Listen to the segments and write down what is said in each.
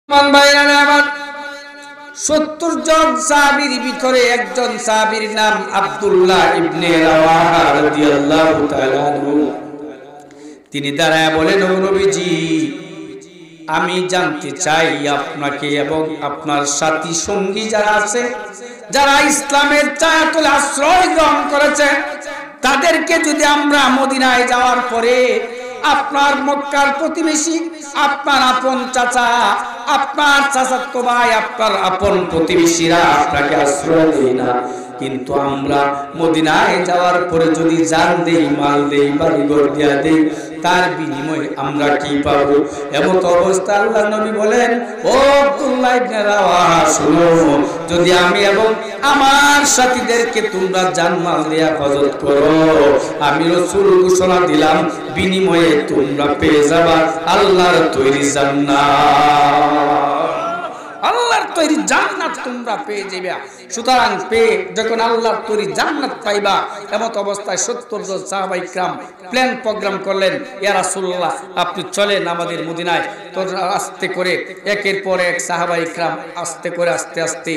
70 জন সাহাবীর ভিতরে একজন সাহাবীর নাম আব্দুল্লাহ ইবনে রাওয়াহা রাদিয়াল্লাহু তাআলা আনহু। তিনি দাঁড়ায় বলেন, ও নবীজি, আমি জানতে চাই আপনাকে এবং আপনার সাথী সঙ্গী যারা আছে, যারা ইসলামের ছায়াতল আশ্রয় গ্রহণ করেছে, তাদেরকে যদি আমরা মদিনায় যাওয়ার পরে আপনার মক্কার প্রতিবেশী, আপনার আপন চাচা, আপনার চাচাতো ভাই, আপনার আপন প্রতিবেশীরা আপনাকে আশ্রয় দেয় না, কিন্তু আমরা মদিনায় যাওয়ার পরে যদি জান দেই, মাল দেই, বাড়িঘর দিয়া দেই, তার বিনিময়ে আমরা কি পাবো? এমত অবস্থা আল্লাহ নবী বলেন, ও আব্দুল্লাহ ইবনে রাওয়াহা, শুনো, যদি আমি এবং আমার সাথীদেরকে তোমরা জানমাল দিয়া হেফাজত করো, আমি রাসূল ঘোষণা দিলাম, বিনিময়ে তোমরা পেয়ে যাবা আল্লাহর তৈরি জান্নাত। আল্লাহর তৈরি জান্নাত তোমরা পেয়ে যাবে। সুতরাং পেয়ে যখন আল্লাহর তৈরি জান্নাত পাইবা, এমত অবস্থায় 70 জন সাহাবায়ে কেরাম প্ল্যান প্রোগ্রাম করলেন, ইয়া রাসূলুল্লাহ, আপনি চলেন আমাদের মদিনায়। তো আস্তে করে একের পর এক সাহাবায়ে কেরাম আস্তে করে আস্তে আস্তে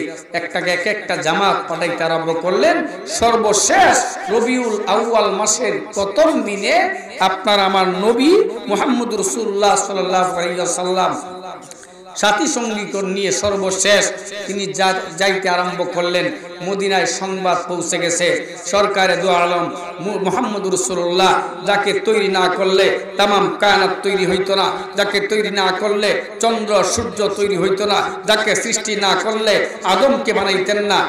একটা জামাত পাঠাইতে আরম্ভ করলেন। সর্বশেষ রবিউল আউয়াল মাসের প্রথম দিনে আপনার আমার নবী মুহাম্মদ রাসূলুল্লাহ সাল্লাল্লাহু আলাইহি ওয়াসাল্লাম সাথী সঙ্গী নিয়ে সর্বশেষ তিনি যাইতে আরম্ভ করলেন। মদিনায় সংবাদ পৌঁছে গেছে, সরকারে দু আলম মুহাম্মদ রাসূলুল্লাহ যাকে তৈরি না করলে তামাম কায়নাত তৈরি হইতো না, যাকে তৈরি না করলে চন্দ্র সূর্য তৈরি হইতো না, যাকে সৃষ্টি না করলে আদমকে বানাইতেন না।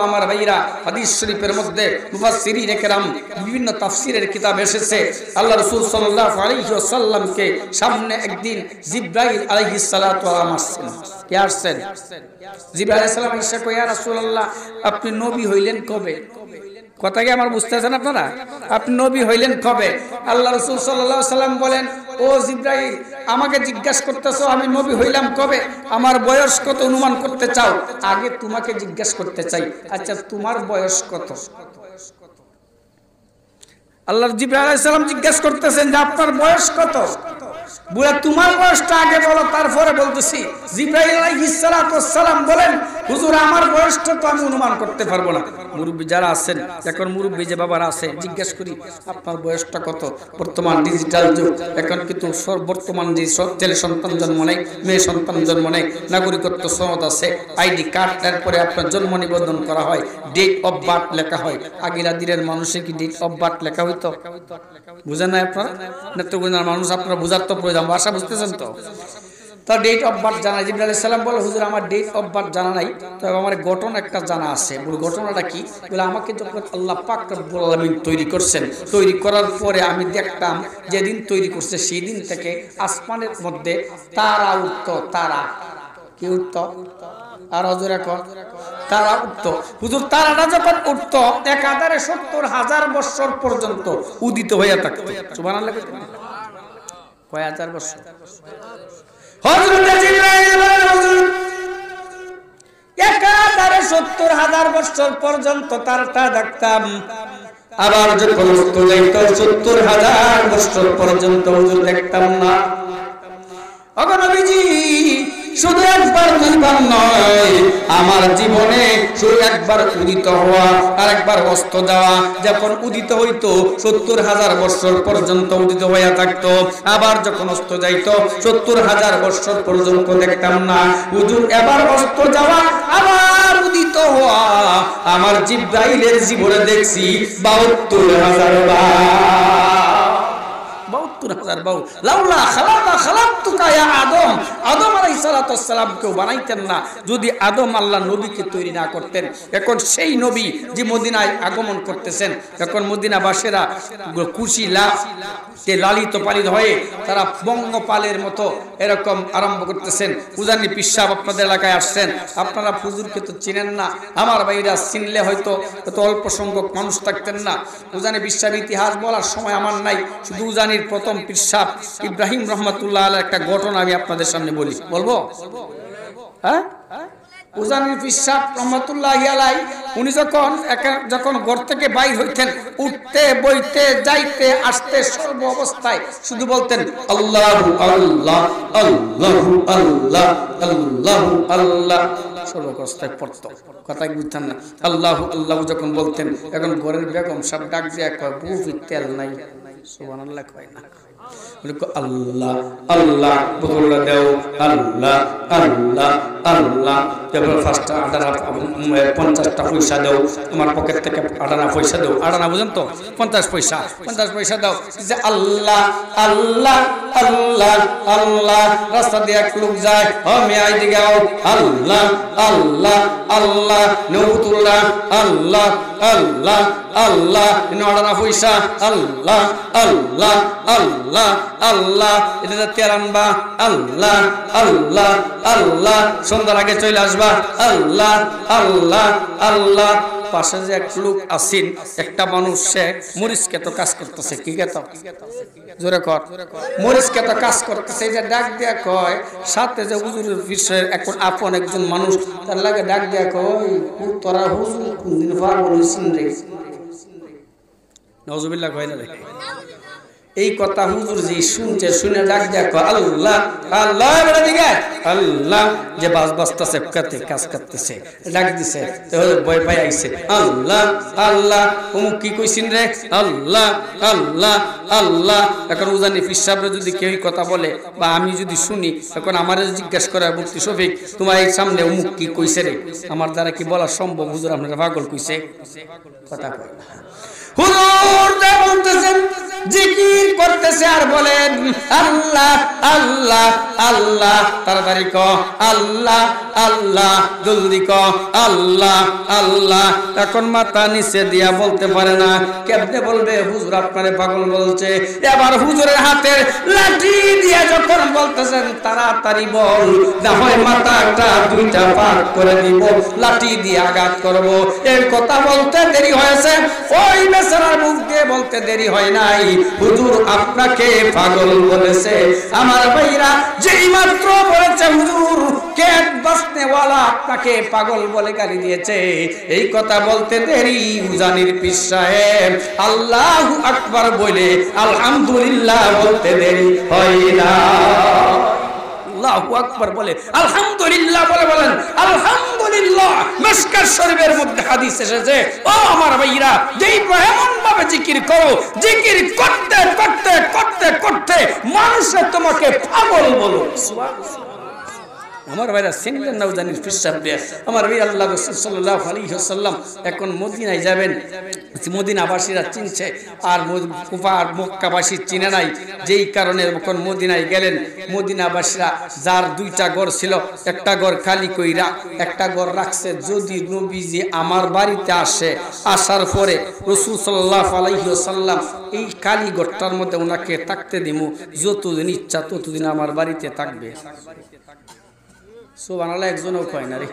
আমার ভাইরা, হাদিস শরীফের মধ্যে মুফাসসিরিনে কেরাম বিভিন্ন তাফসীরের কিতাব এসেছে, আল্লাহ রাসূল সাল্লাল্লাহু আলাইহি ওয়াসাল্লামকে সামনে একদিন জিবরাইল আলাইহিস সালাতু ওয়া সালাম আসছেন। কে আসছেন? জিবরাইল আলাইহিস সালাম এসে কয়, ইয়া রাসূলুল্লাহ, আপনি নবী হইলেন কবে? কথা কি আমার বুঝতেছেন আপনারা? আপনি নবী হইলেন কবে? আল্লাহ রাসূল সাল্লাল্লাহু আলাইহি ওয়াসাল্লাম বলেন, ও জিবরাইল, আমাকে জিজ্ঞাসা করতেছো আমি নবী হইলাম কবে? আমার বয়স কত অনুমান করতে চাও? আগে তোমাকে জিজ্ঞাসা করতে চাই, আচ্ছা তোমার বয়স কত? আল্লাহ জিবরাইল আলাইহিস সালাম জিজ্ঞাসা করতেছেন যে আপনার বয়স কত? বলে তোমার বয়সটা আগে বলো, তারপরে বলতেছি। জিবরাইল আলাইহিস সালাতু ওয়াস সালাম বলেন, হুজুর, আমার বয়সটা তো আমি অনুমান করতে পারবো না। মুরব্বি যারা আছেন, এখন মুরব্বি যে বাবারা আছে, জিজ্ঞাসা করি আপনার বয়সটা কত? বর্তমান ডিজিটাল যুগ, এখন কিন্তু বর্তমান যে ছেলে সন্তান জন্ম নেয়, মেয়ে সন্তান জন্ম নেয়, নাগরিকত্ব সনদ আছে, আইডি কার্ড, তারপরে আপনার জন্ম নিবন্ধন করা হয়, ডেট অফ বার্থ লেখা হয়। আগের দিনের মানুষের কি ডেট অফ বার্থ লেখা হইতো? বুঝেন না আপনারা? নেত্রকোনার মানুষ, আপনারা বুঝার তো প্রয়োজন, ভাষা বুঝতেছেন তো? তো ডেট অফ বার্থ জানা। জিবরাইল আলাইহিস সালাম বলে, হুজুর, আমার ডেট অফ বার্থ জানা নাই, তবে আমার ঘটনা একটা জানা আছে। বলে, ঘটনাটা কি? বলে, আমাকে যখন আল্লাহ পাক রব্বুল আলামিন তৈরি করছেন, তৈরি করার পরে আমি দেখতাম যেদিন তৈরি করছে সেই দিন থেকে আসমানের মধ্যে তারা উঠতো। তারা কি উঠতো? আর হুজুর এখন তারা উঠতো। হুজুর, তারাটা যখন উঠতো 1070,000 বছর পর্যন্ত উদিত হইয়া থাকতো। সুবহানাল্লাহ। কয় হাজার বছর? হযরত জিবরাইল বলেন, হুজুর, 1070,000 বছর পর্যন্ত তারটা দেখতাম। আবার যখন অস্ত যাইত 70,000 বছর পর্যন্ত হুজুর দেখতাম না। ওগো নবীজি, শুধু একবার দুইবার নয়, আমার জীবনে শুধু একবার উদিত হওয়া আর একবার অস্ত যাওয়া। যখন উদিত হইতো 70,000 বছর পর্যন্ত উদিত হইয়া থাকতো, আবার যখন অস্ত যাইত 70,000 বছর পর্যন্ত দেখতাম না। হুজুর, এবার অস্ত যাওয়া আবার উদিত হওয়া আমার জিবরাইলের জীবনে দেখছি 72,000 বার। 72,000 বাউ। লাউলা খালাকতুকা ইয়া আদম, আদম আলাইহিস সালাতু ওয়াস সালাম কেউ বানাইতেন না যদি আদম আল্লাহ নবীকে তৈরি না করতেন। এখন সেই নবী যে মদিনায় আগমন করতেছেন, এখন মদিনাবাসীরা খুশি লালিত পালিত হয়ে তারা বঙ্গপালের মতো এরকম আরম্ভ করতেছেন। উজানি পিসাব আপনাদের এলাকায় আসছেন, আপনারা হুজুরকে তো চিনেন না। আমার ভাইরা চিনলে হয়তো এত অল্প সংখ্যক মানুষ থাকতেন না। উজানি পিসাব ইতিহাস বলার সময় আমার নাই, শুধু উজানির প্রথম পিসাব ইব্রাহিম রহমাতুল্লাহ আলাইহির একটা ঘটনা আমি আপনাদের সামনে বলবো। হ্যাঁ, উজানির পিসাব রহমাতুল্লাহি আলাইহি উনি যখন ঘর থেকে বাইর হইতেন, উঠতে বইতে যাইতে আসতে সর্ব অবস্থায় শুধু বলতেন আল্লাহু আল্লাহ আল্লাহু আল্লাহ আল্লাহু আল্লাহ। সর্ব অবস্থায় পড়তো, কথা বুঝতেন না। আল্লাহু আল্লাহ যখন বলতেন, এখন ঘরের বেগম সব ডাক দিয়ে কয় বুফি তেল নাই, সুবহানাল্লাহ কয় না, আল্লাহ আল্লাহ বলে দেও, আল্লাহ আল্লাহ আল্লাহ। এবার ফার্স্টটা 50টা পয়সা দাও, আমার পকেট থেকে 18 পয়সা দাও, 18 বুঝেন তো, 50 পয়সা দাও, যে আল্লাহ আল্লাহ আল্লাহ আল্লাহ। রাস্তা দিয়ে এক লোক যায়, মেয়ে দিকে আও, আল্লাহ আল্লাহ আল্লাহ, নবুতুল্লাহ আল্লাহ আল্লাহ আল্লাহ, 18 পয়সা, আল্লাহ আল্লাহ আল্লাহ আল্লাহ। এটা তেল আনবা, আল্লাহ আল্লাহ আল্লাহ। সন্ধ্যার আগে চলে আসবা, আল্লাহ আল্লাহ আল্লাহ। পাশে যে এক লোক আসিন, একটা মানুষ, সে মরিচকে তো কাজ করতেছে, কি কেত জোরে কর, মরিচকে তো কাজ করতেছে, যে ডাক দিয়া কয়, সাথে যে হুজুরের বিষয়ে এখন আপন একজন মানুষ, তার লাগে ডাক দিয়া কয়, তোরা হুজুর কোনদিন পারবো নিছিন রে, নওজুবিল্লাহ কয় না রে। এই কথা হুজুর যে শুনছে, শুনে ডাক দিয়া কয় আল্লাহ আল্লাহ, বলে দিকে আল্লাহ, যে বাস বাজতেছে কাজ করতেছে, ডাক দিছে, ভয় পাই আইছে, আল্লাহ আল্লাহ। অমুক কি কইছিন রে, আল্লাহ আল্লাহ আল্লাহ। এখন উজানি পিসাবরে যদি কেউ কথা বলে বা আমি যদি শুনি, এখন আমারে জিজ্ঞাসা করে, মুফতি শফিক তোমার এই সামনে অমুক কি কইছে রে, আমার দ্বারা কি বলা সম্ভব? হুজুর আপনারা পাগল কইছে, কথা কয় না। হুজুর বলতেছেন, জিকির করতেছে আর বলেন আল্লাহ আল্লাহ আল্লাহ, তাড়াতাড়ি ক আল্লাহ আল্লাহ, জলদি ক আল্লাহ আল্লাহ। এখন মাথা নিচে দিয়া বলতে পারে না, কেমনে বলবে? হুজুর আপনারে পাগল বলছে। এবার হুজুরের হাতের লাঠি দিয়ে যখন বলতেছেন তাড়াতাড়ি বল, না হয় মাথাটা দুইটা পার করে দিব, লাঠি দিয়ে আঘাত করব। এই কথা বলতে দেরি হয়েছে, ওই বেচারার মুখ দিয়ে বলতে দেরি হয় নাই, হুজুর আপনাকে পাগল বলেছে। আমার ভাইরা, যেই মাত্র বলেছে হুজুর কেন বাসনেওয়ালা আপনাকে পাগল বলে গালি দিয়েছে, এই কথা বলতে দেরি উজানির পীর সাহেব আল্লাহু আকবার বলে আলহামদুলিল্লাহ বলতে দেরি হয় না। আল্লাহু আকবার বলে আলহামদুলিল্লাহ বলে বলেন আলহামদুলিল্লাহ। মিশকাত শরীফের মধ্যে হাদিস এসেছে, ও আমার ভাইরা, যেই এমন ভাবে জিকির করো, জিকির করতে করতে করতে করতে মানুষে তোমাকে পাগল বলো। সুবহানাল্লাহ। আমার ভাইরা চিনলেন না উজানির পীর সাহেব? আমার ভাই আল্লাহ রাসূল সাল্লাল্লাহু আলাইহি ওয়াসাল্লাম এখন মদিনায় যাবেন, মদিনাবাসীরা চিনছে আর কুফা আর মক্কাবাসী চিনে নাই, যেই কারণে যখন মদিনায় গেলেন, মদিনাবাসীরা যার দুইটা ঘর ছিল, একটা ঘর খালি কইরা একটা ঘর রাখছে, যদি নবীজি আমার বাড়িতে আসে, আসার পরে রাসূল সাল্লাল্লাহু আলাইহি ওয়াসাল্লাম এই খালি ঘরটার মধ্যে ওনাকে থাকতে দিমু, যতদিন ইচ্ছা ততদিন আমার বাড়িতে থাকবে। সুবহানাল্লাহ। একজনও কয় না রে।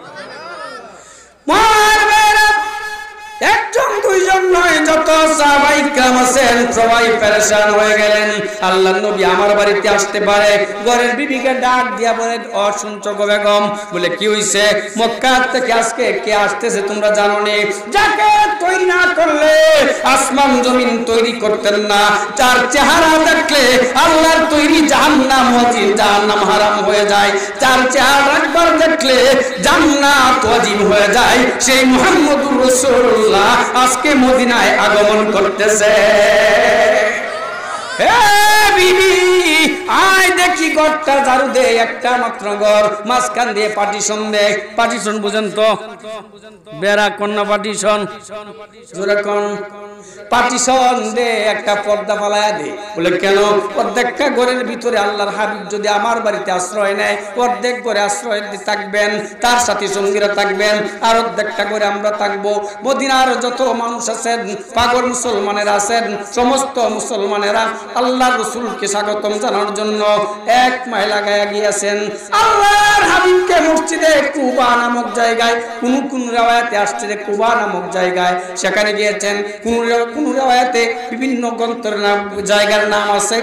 একজন দুইজন নয়, যত সাহাবায়ে কেরাম আছেন সবাই পেরেশান হয়ে গেলেন। আল্লাহর নবী আমার বাড়িতে আসতে পারে, ঘরের বিবিকে ডাক দিয়া বলেন, ও শুনছো গো বেগম? বলে কি হইছে? মক্কা থেকে আজকে কে আসতেছে তোমরা জানো নি? যাকে তৈরি না করলে আসমান জমিন তৈরি করতেন না, যার চেহারা দেখলে আল্লাহর তৈরি জাহান্নাম ওয়াজিব, জাহান্নাম হারাম হয়ে যায়, যার চেহারা একবার দেখলে জান্নাত ওয়াজিব হয়ে যায়, সেই মুহাম্মদুর রাসূলুল্লাহ আজকে মদিনায় আগমন করতেছে। হে বিবি, আয় দেখি ঘরটা ঝাড়ু দে, একটা মাত্র ঘর, মাঝখান দিয়ে পার্টিশন দে। পার্টিশন বুঝেন তো? বেড়া কন্যা পার্টিশন, যেরকম পার্টিশন দে, একটা পর্দা ফালায়া দে। বলে কেন? প্রত্যেকটা ঘরের ভিতরে আল্লাহর হাবিব যদি আমার বাড়িতে আশ্রয় নেয়, অর্ধেক ঘরে আশ্রয় থাকবেন, তার সাথী সঙ্গীরা থাকবেন, আর অর্ধেকটা ঘরে আমরা থাকবো। মদিনার যত মানুষ আছেন, পাগল মুসলমানেরা আছেন, সমস্ত মুসলমানেরা আল্লাহর রাসূলকে স্বাগতম জানানোর জন্য এক মাইল আগায় গিয়েছেন। আল্লাহর হাবিবকে মসজিদে কুবা নামক জায়গায়, কোন riwayate আসছে যে কুবা নামক জায়গায়, সেখানে গিয়েছেন। কোন riwayate বিভিন্ন গ্রন্থের নাম, জায়গার নাম আছে।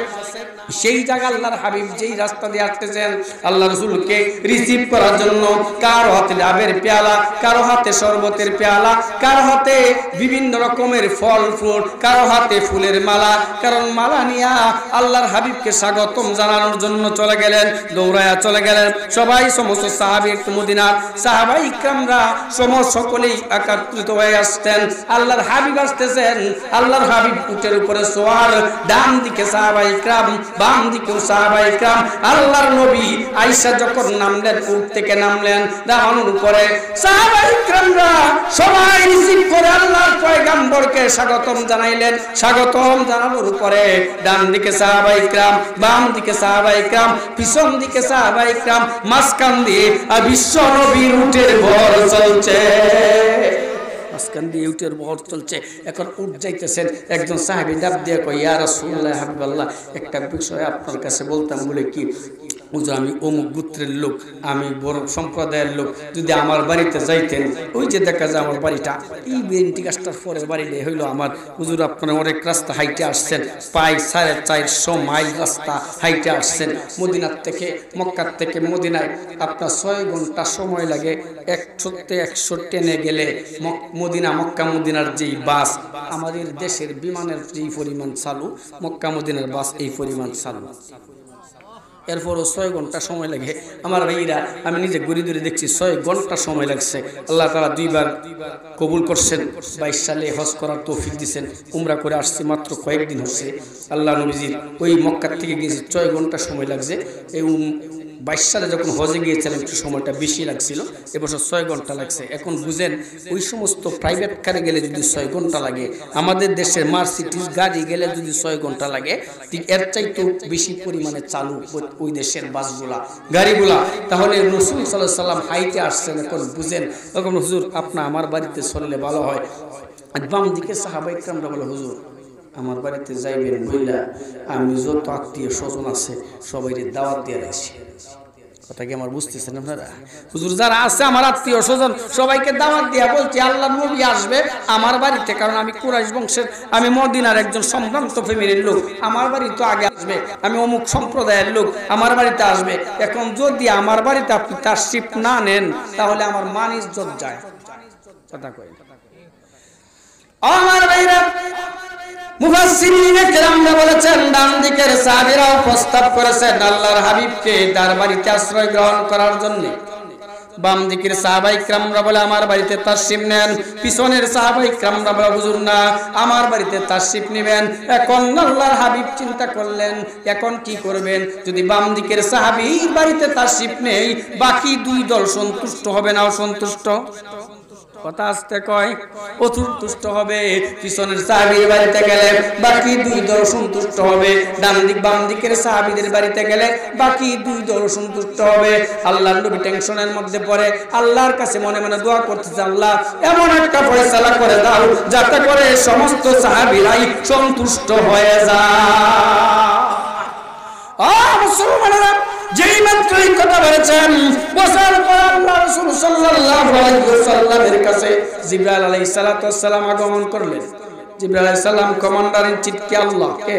সেই জায়গা আল্লাহর হাবিব যেই রাস্তা দিয়ে আসতেছেন আল্লাহ রাসূলকে রিসিভ করার জন্য কারো হাতে ডাবের পেয়ালা, কারো হাতে শরবতের পেয়ালা, কারো হাতে বিভিন্ন রকমের ফল ফ্রুট, কারো হাতে ফুলের মালা, কারণ মালা নিয়া আল্লাহর হাবিবকে স্বাগতম জানানোর জন্য চলে গেলেন, দৌড়ায়া চলে গেলেন। সবাই সমস্ত সাহাবী মদিনার সাহাবায়ে ইকরামরা সকলেই একত্রিত হয়ে আসতেন। আল্লাহর হাবিব আসতেছেন, আল্লাহর হাবিব উটের উপরে সওয়ার, ডান দিকে সাহাবায়ে ইকরাম, বাম দিকেও সাহাবায়ে ইকরাম। আল্লাহর নবী আয়েশা যখন নামলেন, উট থেকে নামলেন, দাঁড়ানোর উপরে সাহাবায়ে ইকরামরা সবাই রিসিভ করে আল্লাহর পয়গম্বরকে স্বাগতম জানাইলেন। স্বাগতম জানানোর উপরে ডান দিকে সাহাবায়ে ইকরাম, বাম দিকে সাহাবায়ে ইকরাম, পিছন দিকে সাহাবায়ে ইকরাম, মাঝখান দিয়ে বিশ্ব নবীর উটের ভর চলছে, মাঝখান দিয়ে উটের ভর চলছে। এখন উট যাইতেছেন, একজন সাহাবী ডাক দিয়ে কয়, ইয়া রাসূলুল্লাহ হাবিবাল্লাহ, একটা বিষয় আপনার কাছে বলতাম। বলে কি? হুজুর, আমি অমুক গোত্রের লোক, আমি বড় সম্প্রদায়ের লোক, যদি আমার বাড়িতে যাইতেন, ওই যে দেখা যায় আমার বাড়িটা, এই বেন্টি গাছটার পরের বাড়িতে হইল আমার। হুজুর, আপনারা অনেক রাস্তা হাইটে আসছেন, প্রায় 450 মাইল রাস্তা হাইটে আসছেন মদিনার থেকে, মক্কার থেকে মদিনায় আপনার 6 ঘন্টা সময় লাগে। 100 ট্রেনে গেলে মদিনা, মক্কা মদিনার যেই বাস, আমাদের দেশের বিমানের যেই পরিমাণ চালু, মক্কা মদিনার বাস এই পরিমাণ চালু। এরপরও 6 ঘন্টা সময় লাগে। আমার ভাইরা, আমি নিজে ঘুরে ঘুরে দেখছি 6 ঘন্টা সময় লাগছে। আল্লাহ তাআলা 2 বার কবুল করছেন। 22 সালে হজ করার তৌফিক দিয়েছেন। উমরা করে আসছি মাত্র কয়েকদিন হচ্ছে। আল্লাহ নবীজির ওই মক্কা থেকে গেছি 6 ঘন্টা সময় লাগছে। এই 22 সালে যখন হজে গিয়েছিলেন একটু সময়টা বেশি লাগছিল, এবছর 6 ঘন্টা লাগছে। এখন বুঝেন, ওই সমস্ত প্রাইভেট কারে গেলে যদি 6 ঘন্টা লাগে, আমাদের দেশের মার্সিডিজ গাড়ি গেলে যদি 6 ঘন্টা লাগে, ঠিক এর চাইতেও বেশি পরিমাণে চালু ওই দেশের বাসগুলা, গাড়িগুলা। তাহলে রাসূল সাল্লাল্লাহু আলাইহি ওয়াসাল্লাম হাইটে আসছেন। এখন বুঝেন, তখন হুজুর আপনার আমার বাড়িতে চললে ভালো হয়। বাম দিকে সাহাবায়ে ইকরামরা বলে, হুজুর আমার বাড়িতে যাইবেন বইলা আমি যত আত্মীয় স্বজন আছে সবাইকে দাওয়াত দিয়ে রাখছি। কথা কি আমার বুঝতেছেন আপনারা? হুজুর যারা আছে আমার আত্মীয় স্বজন সবাইকে দাওয়াত দিয়া বলছি আল্লাহর নবী আসবে আমার বাড়িতে, কারণ আমি কুরাইশ বংশের, আমি মদিনার একজন সম্ভ্রান্ত ফ্যামিলির লোক, আমার বাড়ি তো আগে আসবে, আমি অমুক সম্প্রদায়ের লোক, আমার বাড়িতে আসবে। এখন যদি আমার বাড়িতে আপনি তাশরিফ না নেন, তাহলে আমার মান ইজ্জত যায়। কথা কই আমার ভাইরা, মুফাসসিরিনে কেরামরা বলেছেন, ডান দিকের সাহাবীরাও প্রস্তাব করেছেন আল্লাহর হাবিবকে তার বাড়িতে আশ্রয় গ্রহণ করার জন্য। বাম দিকের সাহাবায়ে ইকরামরা বলে আমার বাড়িতে তাশরিফ নেন, পিছনের সাহাবায়ে ইকরামরা বলে হুজুর না, আমার বাড়িতে তাশরিফ নেবেন। এখন আল্লাহর হাবিব চিন্তা করলেন, এখন কি করবেন? যদি বাম দিকের সাহাবীর বাড়িতে তাশরিফ নেই, বাকি 2 দল সন্তুষ্ট হবে না অসন্তুষ্ট? কথা আসতে কয়, অসন্তুষ্ট হবে। পিছনের সাহাবীর বাড়িতে গেলে বাকি 2 দল সন্তুষ্ট হবে, ডান দিক বাম দিকের সাহাবীদের বাড়িতে গেলে বাকি 2 দল সন্তুষ্ট হবে। আল্লাহর নবী টেনশনের মধ্যে পড়ে আল্লাহর কাছে মনে মনে দোয়া করতেছে, আল্লাহ এমন একটা ফয়সালা করে দাও যাতে করে সমস্ত সাহাবীরাই সন্তুষ্ট হয়ে যায়। মুসলমানেরা, যেই মাত্র এই কথা বলেছেন, বসার পর আল্লাহ রাসূল সাল্লাল্লাহু আলাইহি ওয়াসাল্লামের কাছে জিবরাইল আলাইহিস সালাতু ওয়াস সালাম আগমন করলেন। জিবরাইল আলাইহিস সালাম কমান্ডার ইন চিফ কে আল্লাহ, কে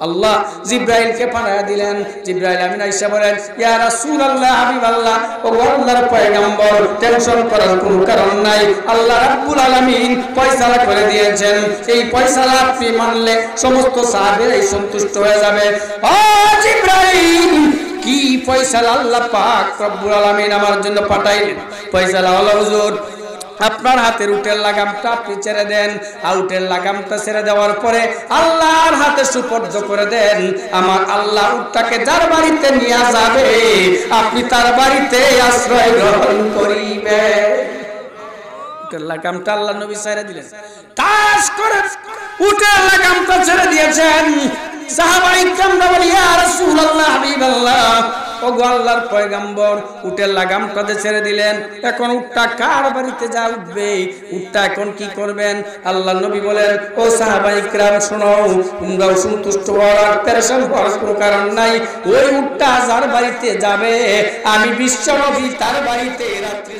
আল্লাহ জিবরাইলকে পাঠায়া দিলেন। জিবরাইল আমিন আয়েশা বলেন, ইয়া রাসূলুল্লাহ হাবিবাল্লাহ, ও আল্লাহর পয়গম্বর, টেনশন করার কোনো কারণ নাই। আল্লাহ রাব্বুল আলামিন ফয়সালা করে দিয়েছেন, এই ফয়সালা আপনি মানলে সমস্ত সাহাবীরাই সন্তুষ্ট হয়ে যাবে। ও জিবরাইল, কি ফয়সালা আল্লাহ পাক রব্বুল আলামিন আমার জন্য পাঠাইলেন? ফয়সালা হলো হুজুর, আপনার হাতের উটের লাগামটা আপনি ছেড়ে দেন। উটের লাগামটা ছেড়ে দেওয়ার পরে আল্লাহর হাতে সুপর্দ করে দেন। আমার আল্লাহ উটটাকে যার বাড়িতে নিয়ে যাবে, আপনি তার বাড়িতে আশ্রয় গ্রহণ করিবেন। উটের লাগামটা আল্লাহ নবী ছেড়ে দিলেন, তাস করে উটের লাগামটা ছেড়ে দিয়েছেন। সাহাবায়ে ইকরামরা বলে, ইয়া রাসূলুল্লাহ হাবিবাল্লাহ, ওগো আল্লাহর পয়গম্বর, উটের লাগামটা ছেড়ে দিলেন, এখন উটটা কার বাড়িতে যা উঠবে? উটটা এখন কি করবেন? আল্লাহর নবী বলেন, ও সাহাবায়ে ইকরাম শোনো, তোমরাও সন্তুষ্ট হওয়ার পেরেশান হওয়ার কোনো কারণ নাই। ওই উটটা যার বাড়িতে যাবে, আমি বিশ্ব নবী তার বাড়িতে রাত্রি